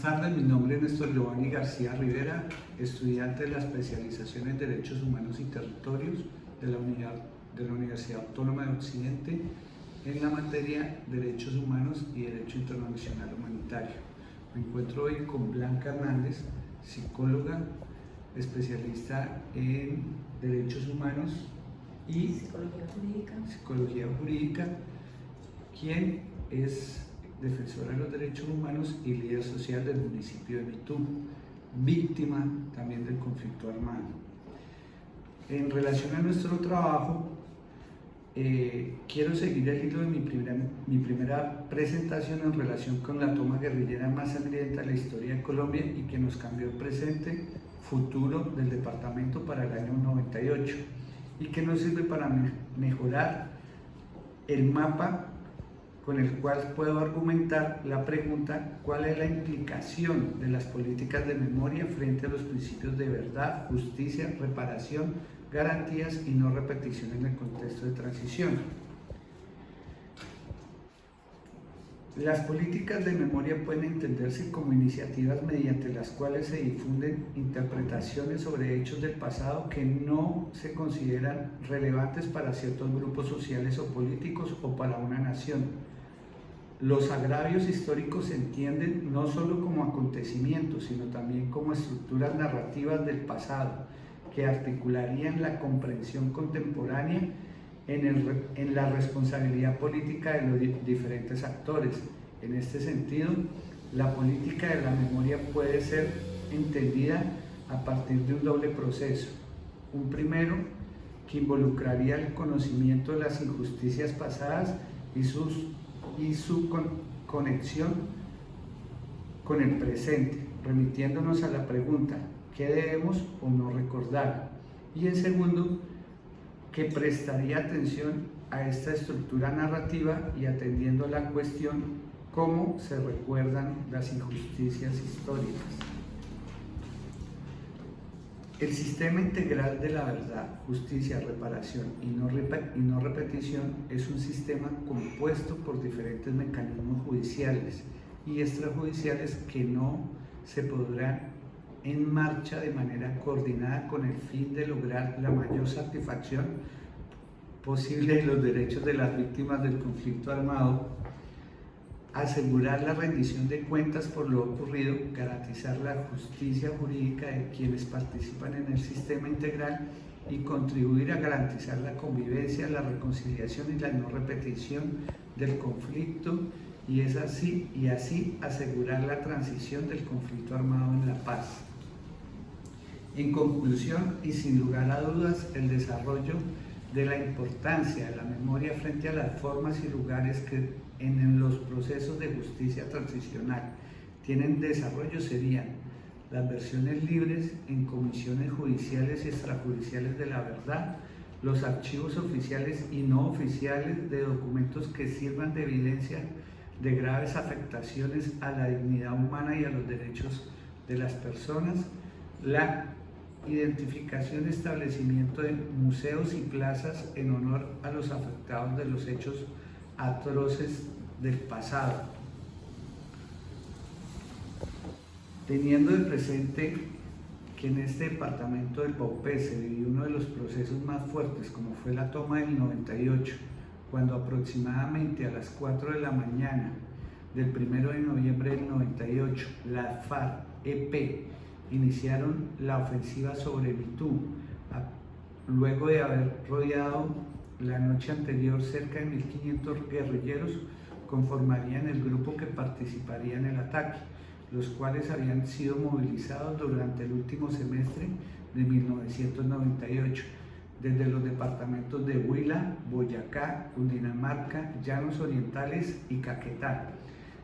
Buenas tardes, mi nombre es Néstor Giovanni García Rivera, estudiante de la especialización en Derechos Humanos y Territorios de la Universidad Autónoma de Occidente en la materia Derechos Humanos y Derecho Internacional Humanitario. Me encuentro hoy con Blanca Hernández, psicóloga, especialista en Derechos Humanos y Psicología Jurídica, quien es defensora de los derechos humanos y líder social del municipio de Mitú, víctima también del conflicto armado. En relación a nuestro trabajo, quiero seguir el hilo de mi primera presentación en relación con la toma guerrillera más sangrienta de la historia de Colombia y que nos cambió el presente, futuro del departamento para el año 98 y que nos sirve para mejorar el mapa con el cual puedo argumentar la pregunta: ¿cuál es la implicación de las políticas de memoria frente a los principios de verdad, justicia, reparación, garantías y no repetición en el contexto de transición? Las políticas de memoria pueden entenderse como iniciativas mediante las cuales se difunden interpretaciones sobre hechos del pasado que no se consideran relevantes para ciertos grupos sociales o políticos o para una nación. Los agravios históricos se entienden no solo como acontecimientos, sino también como estructuras narrativas del pasado que articularían la comprensión contemporánea en la responsabilidad política de los diferentes actores. En este sentido, la política de la memoria puede ser entendida a partir de un doble proceso. Un primero, que involucraría el conocimiento de las injusticias pasadas y su conexión con el presente, remitiéndonos a la pregunta: ¿qué debemos o no recordar? Y en segundo, que prestaría atención a esta estructura narrativa y atendiendo a la cuestión: ¿cómo se recuerdan las injusticias históricas? El sistema integral de la verdad, justicia, reparación y no repetición es un sistema compuesto por diferentes mecanismos judiciales y extrajudiciales que no se podrán en marcha de manera coordinada con el fin de lograr la mayor satisfacción posible de los derechos de las víctimas del conflicto armado, asegurar la rendición de cuentas por lo ocurrido, garantizar la justicia jurídica de quienes participan en el sistema integral y contribuir a garantizar la convivencia, la reconciliación y la no repetición del conflicto y así asegurar la transición del conflicto armado en la paz. En conclusión, y sin lugar a dudas, el desarrollo de la importancia de la memoria frente a las formas y lugares que en los procesos de justicia transicional tienen desarrollo serían las versiones libres en comisiones judiciales y extrajudiciales de la verdad, los archivos oficiales y no oficiales de documentos que sirvan de evidencia de graves afectaciones a la dignidad humana y a los derechos de las personas, la identificación y establecimiento de museos y plazas en honor a los afectados de los hechos atroces del pasado. Teniendo de presente que en este departamento del Baupé se vivió uno de los procesos más fuertes, como fue la toma del 98, cuando aproximadamente a las 4 de la mañana del 1 de noviembre del 98, la FARC-EP iniciaron la ofensiva sobre Mitú, luego de haber rodeado la noche anterior cerca de 1.500 guerrilleros, conformarían el grupo que participaría en el ataque, los cuales habían sido movilizados durante el último semestre de 1998, desde los departamentos de Huila, Boyacá, Cundinamarca, Llanos Orientales y Caquetá,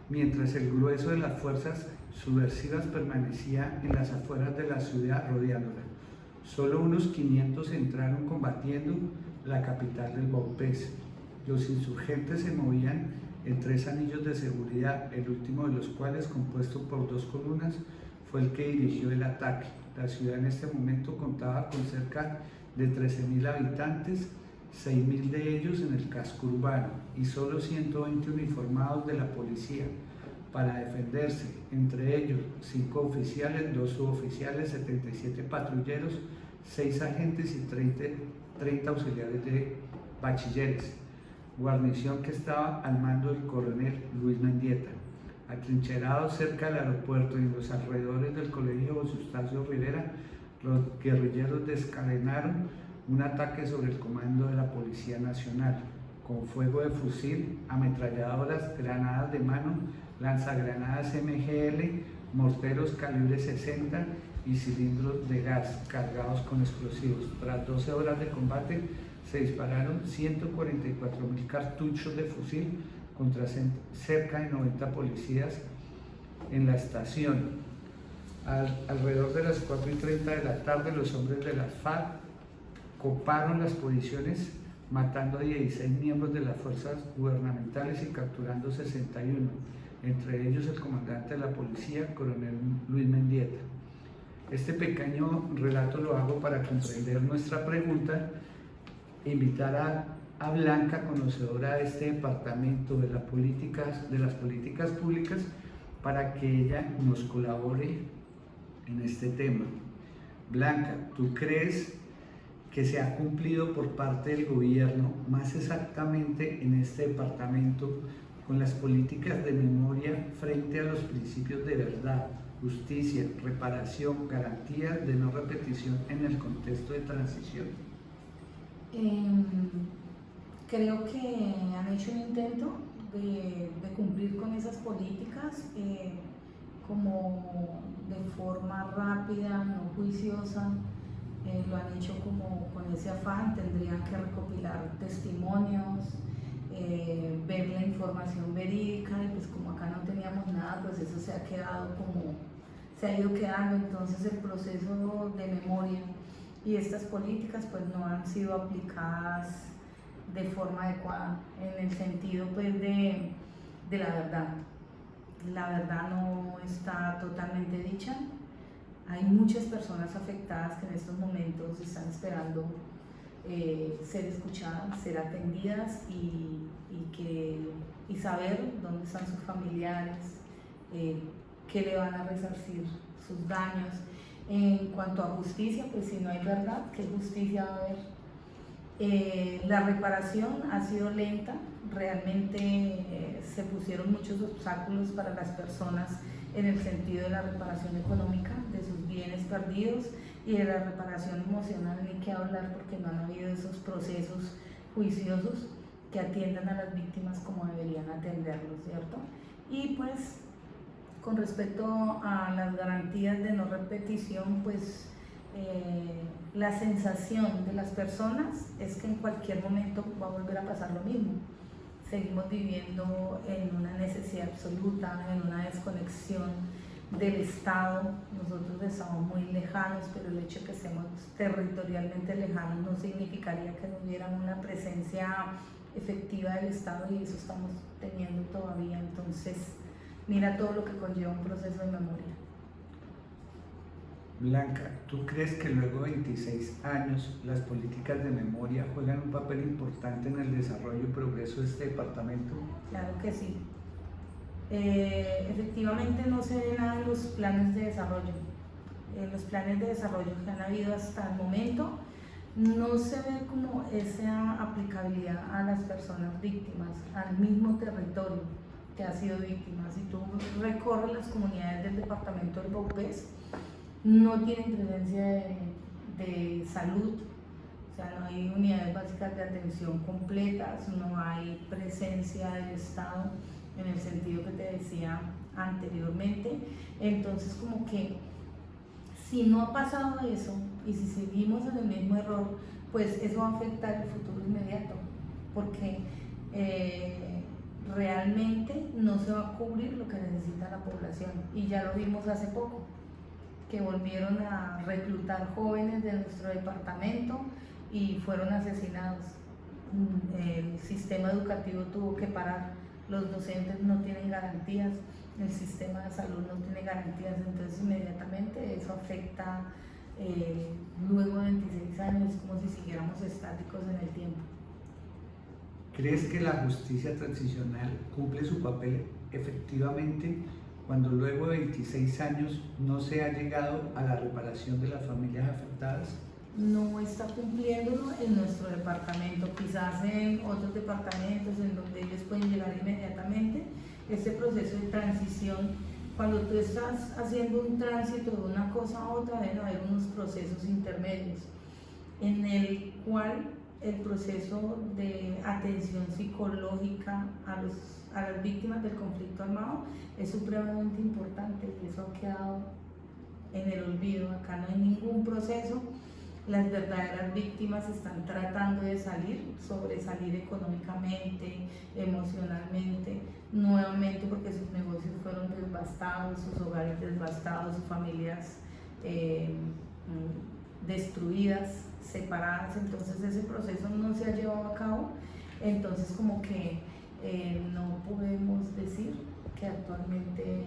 mientras el grueso de las fuerzas subversivas permanecía en las afueras de la ciudad rodeándola. Solo unos 500 entraron combatiendo la capital del Baupé. Los insurgentes se movían en 3 anillos de seguridad, el último de los cuales, compuesto por 2 columnas, fue el que dirigió el ataque. La ciudad en este momento contaba con cerca de 13.000 habitantes, 6.000 de ellos en el casco urbano y solo 120 uniformados de la policía, para defenderse, entre ellos 5 oficiales, 2 suboficiales, 77 patrulleros, 6 agentes y 30 auxiliares de bachilleres, guarnición que estaba al mando del coronel Luis Mendieta. Atrincherados cerca del aeropuerto y en los alrededores del colegio José Eustacio Rivera, los guerrilleros desencadenaron un ataque sobre el comando de la Policía Nacional, con fuego de fusil, ametralladoras, granadas de mano, lanzagranadas MGL, morteros calibre 60 y cilindros de gas cargados con explosivos. Tras 12 horas de combate, se dispararon 144.000 cartuchos de fusil contra cerca de 90 policías en la estación. Alrededor de las 4:30 de la tarde, los hombres de las FARC coparon las posiciones, matando a 16 miembros de las fuerzas gubernamentales y capturando 61, entre ellos el comandante de la policía, coronel Luis Mendieta. Este pequeño relato lo hago para comprender nuestra pregunta e invitar a Blanca, conocedora de este departamento de las políticas públicas, para que ella nos colabore en este tema. Blanca, ¿tú crees que se ha cumplido por parte del gobierno, más exactamente en este departamento, con las políticas de memoria frente a los principios de verdad, justicia, reparación, garantías de no repetición en el contexto de transición? Creo que han hecho un intento de cumplir con esas políticas como de forma rápida, no juiciosa. Lo han hecho como con ese afán. Tendrían que recopilar testimonios, ver la información verídica, y pues como acá no teníamos nada, pues eso se ha ido quedando. Entonces el proceso de memoria y estas políticas pues no han sido aplicadas de forma adecuada, en el sentido pues de la verdad. La verdad no está totalmente dicha. Hay muchas personas afectadas que en estos momentos están esperando ser escuchadas, ser atendidas y saber dónde están sus familiares, qué le van a resarcir sus daños. En cuanto a justicia, pues si no hay verdad, ¿qué justicia va a haber? La reparación ha sido lenta, realmente se pusieron muchos obstáculos para las personas en el sentido de la reparación económica de sus bienes perdidos y de la reparación emocional, ni qué hablar, porque no han habido esos procesos juiciosos que atiendan a las víctimas como deberían atenderlos, ¿cierto? Y pues con respecto a las garantías de no repetición, pues la sensación de las personas es que en cualquier momento va a volver a pasar lo mismo. Seguimos viviendo en una necesidad absoluta, en una desconexión del Estado. Nosotros estamos muy lejanos, pero el hecho de que estemos territorialmente lejanos no significaría que no hubiera una presencia efectiva del Estado, y eso estamos teniendo todavía. Entonces, mira todo lo que conlleva un proceso de memoria. Blanca, ¿tú crees que luego de 26 años las políticas de memoria juegan un papel importante en el desarrollo y progreso de este departamento? Claro que sí. Efectivamente no se ve nada en los planes de desarrollo. En los planes de desarrollo que han habido hasta el momento no se ve como esa aplicabilidad a las personas víctimas, al mismo territorio que ha sido víctima. Si tú recorres las comunidades del departamento del Baupés, no tienen presencia de salud, o sea, no hay unidades básicas de atención completas, no hay presencia del Estado en el sentido que te decía anteriormente. Entonces, como que si no ha pasado eso y si seguimos en el mismo error, pues eso va a afectar el futuro inmediato, porque realmente no se va a cubrir lo que necesita la población, y ya lo vimos hace poco, que volvieron a reclutar jóvenes de nuestro departamento y fueron asesinados. El sistema educativo tuvo que parar, los docentes no tienen garantías, el sistema de salud no tiene garantías. Entonces inmediatamente eso afecta, luego de 26 años, como si siguiéramos estáticos en el tiempo. ¿Crees que la justicia transicional cumple su papel efectivamente cuando luego de 26 años no se ha llegado a la reparación de las familias afectadas? No está cumpliéndolo en nuestro departamento, quizás en otros departamentos en donde ellos pueden llegar inmediatamente. Este proceso de transición, cuando tú estás haciendo un tránsito de una cosa a otra, deben haber unos procesos intermedios en el cual el proceso de atención psicológica a las víctimas del conflicto armado es supremamente importante, y eso ha quedado en el olvido. Acá no hay ningún proceso. Las verdaderas víctimas están tratando de sobresalir económicamente, emocionalmente, nuevamente, porque sus negocios fueron devastados, sus hogares devastados, sus familias destruidas, separadas. Entonces ese proceso no se ha llevado a cabo. Entonces como que no podemos decir que actualmente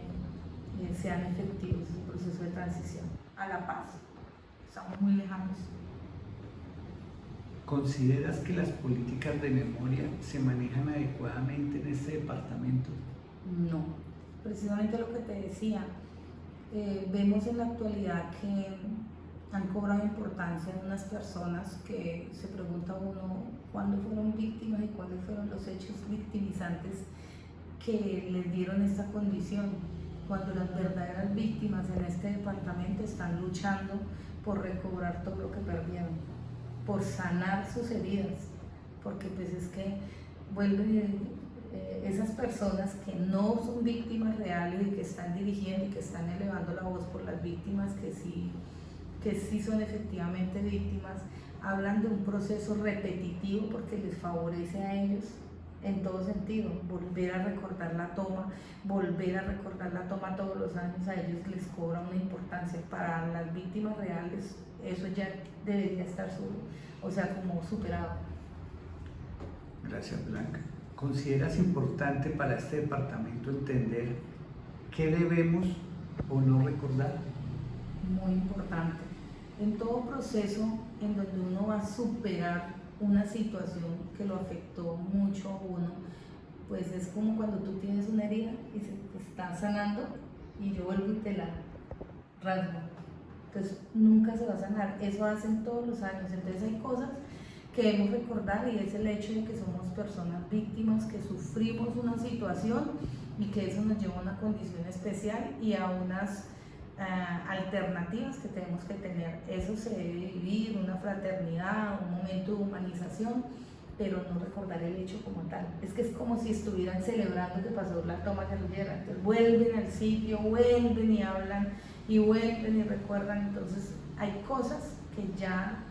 sean efectivos el proceso de transición a la paz. Estamos muy lejanos. ¿Consideras que las políticas de memoria se manejan adecuadamente en este departamento? No, precisamente lo que te decía, vemos en la actualidad que han cobrado importancia unas personas que se pregunta uno cuándo fueron víctimas y cuáles fueron los hechos victimizantes que les dieron esta condición, cuando las verdaderas víctimas en este departamento están luchando por recobrar todo lo que perdieron, por sanar sus heridas, porque pues es que vuelven esas personas que no son víctimas reales y que están dirigiendo y que están elevando la voz por las víctimas que sí son efectivamente víctimas, hablan de un proceso repetitivo porque les favorece a ellos en todo sentido. Volver a recordar la toma todos los años, a ellos les cobra una importancia. Para las víctimas reales eso ya debería estar como superado. Gracias, Blanca. ¿Consideras importante para este departamento entender qué debemos o no recordar? Muy importante. En todo proceso en donde uno va a superar una situación que lo afectó mucho a uno, pues es como cuando tú tienes una herida y se te está sanando y yo vuelvo y te la rasgo. Entonces nunca se va a sanar. Eso hacen todos los años. Entonces hay cosas que debemos recordar, y es el hecho de que somos personas víctimas, que sufrimos una situación y que eso nos lleva a una condición especial y a unas alternativas que tenemos que tener. Eso se debe vivir, una fraternidad, un momento de humanización, pero no recordar el hecho como tal. Es que es como si estuvieran celebrando que pasó la toma guerrillera. Entonces vuelven al sitio, vuelven y hablan y vuelven y recuerdan. Entonces hay cosas que ya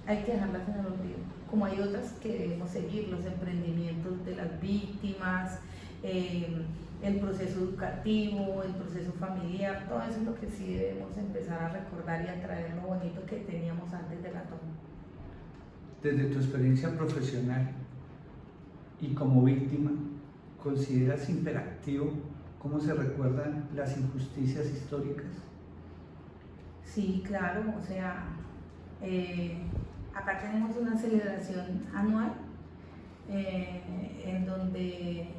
hay que dejarlas en el olvido, como hay otras que debemos seguir: los emprendimientos de las víctimas, el proceso educativo, el proceso familiar. Todo eso es lo que sí debemos empezar a recordar y a traer lo bonito que teníamos antes de la toma. Desde tu experiencia profesional y como víctima, ¿consideras imperativo cómo se recuerdan las injusticias históricas? Sí, claro, acá tenemos una celebración anual en donde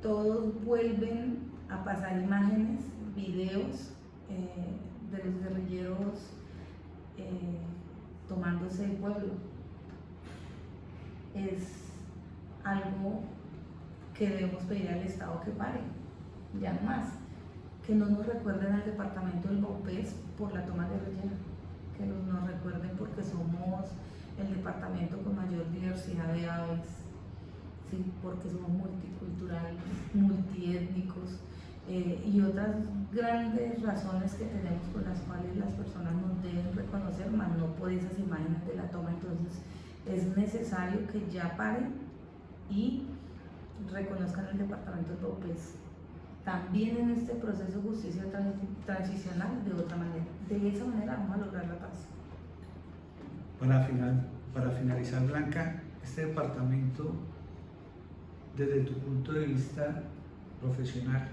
todos vuelven a pasar imágenes, videos de los guerrilleros tomándose el pueblo. Es algo que debemos pedir al Estado que pare, ya no más, que no nos recuerden al departamento del Baupés por la toma guerrillera, que nos recuerden porque somos el departamento con mayor diversidad de aves, ¿sí? Porque somos multiculturales, multiétnicos, y otras grandes razones que tenemos por las cuales las personas nos deben reconocer, más no por esas imágenes de la toma. Entonces es necesario que ya paren y reconozcan el departamento del Baupés también en este proceso de justicia transicional de otra manera. De esa manera vamos a lograr la paz. Para finalizar, Blanca, este departamento, desde tu punto de vista profesional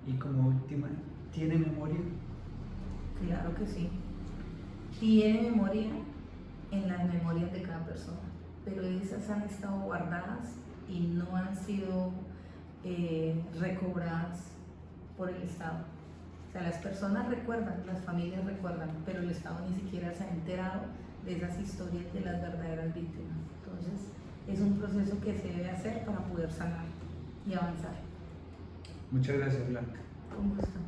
y como víctima, ¿tiene memoria? Claro que sí. Tiene memoria en las memorias de cada persona, pero esas han estado guardadas y no han sido recobradas por el Estado. O sea, las personas recuerdan, las familias recuerdan, pero el Estado ni siquiera se ha enterado de esas historias de las verdaderas víctimas. Entonces, es un proceso que se debe hacer para poder sanar y avanzar. Muchas gracias, Blanca. Con gusto.